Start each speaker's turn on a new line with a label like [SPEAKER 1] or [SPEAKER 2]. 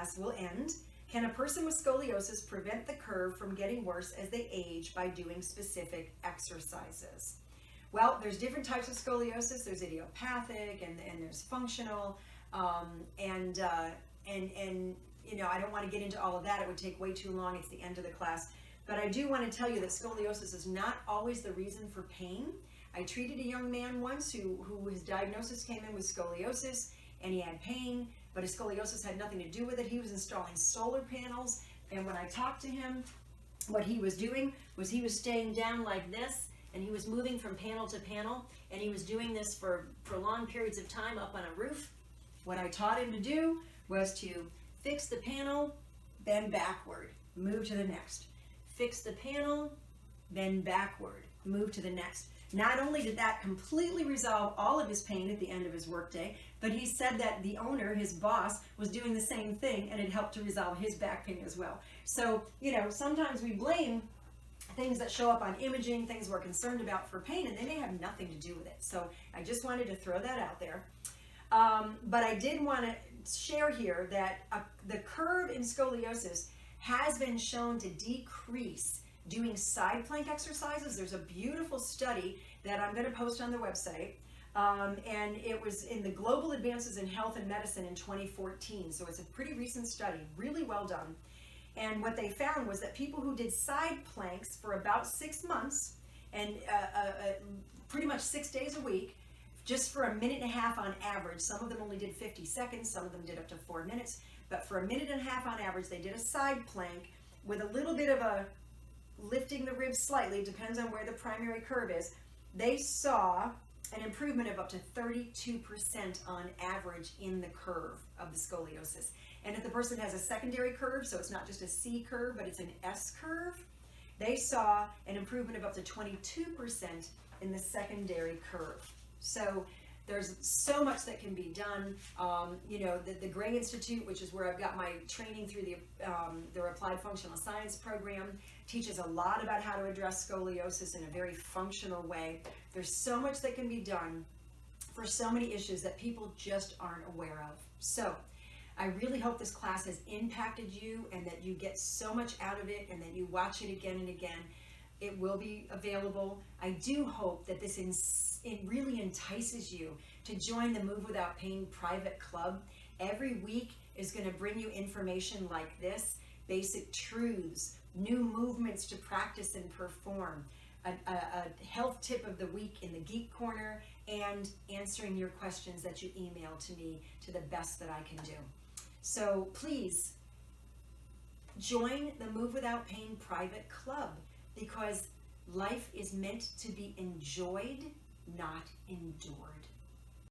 [SPEAKER 1] class will end. Can a person with scoliosis prevent the curve from getting worse as they age by doing specific exercises? Well, there's different types of scoliosis. There's idiopathic and there's functional. And you know, I don't want to get into all of that. It would take way too long. It's the end of the class. But I do want to tell you that scoliosis is not always the reason for pain. I treated a young man once who his diagnosis came in with scoliosis, and he had pain, but his scoliosis had nothing to do with it. He was installing solar panels, and when I talked to him, what he was doing was he was staying down like this, and he was moving from panel to panel, and he was doing this for long periods of time up on a roof. What I taught him to do was to fix the panel, bend backward, move to the next. Fix the panel, bend backward, move to the next. Not only did that completely resolve all of his pain at the end of his workday, but he said that the owner, his boss, was doing the same thing, and it helped to resolve his back pain as well. So, you know, sometimes we blame things that show up on imaging, things we're concerned about for pain, and they may have nothing to do with it. So I just wanted to throw that out there. But I did want to share here that the curve in scoliosis has been shown to decrease doing side plank exercises. There's a beautiful study that I'm going to post on the website, and it was in the Global Advances in Health and Medicine in 2014, so it's a pretty recent study, really well done. And what they found was that people who did side planks for about 6 months, and pretty much 6 days a week, just for 1.5 minutes on average, some of them only did 50 seconds, some of them did up to 4 minutes, but for 1.5 minutes on average, they did a side plank with a little bit of a lifting the ribs slightly, depends on where the primary curve is. They saw an improvement of up to 32% on average in the curve of the scoliosis. And if the person has a secondary curve, so it's not just a C curve, but it's an S curve, they saw an improvement of up to 22% in the secondary curve. So there's so much that can be done. You know, the Gray Institute, which is where I've got my training through their Applied Functional Science program, teaches a lot about how to address scoliosis in a very functional way. There's so much that can be done for so many issues that people just aren't aware of. So I really hope this class has impacted you and that you get so much out of it and that you watch it again and again. It will be available. I do hope that it really entices you to join the Move Without Pain private club. Every week is going to bring you information like this, basic truths, new movements to practice and perform, a health tip of the week in the Geek Corner, and answering your questions that you email to me to the best that I can do. So please join the Move Without Pain private club, because life is meant to be enjoyed, not endured.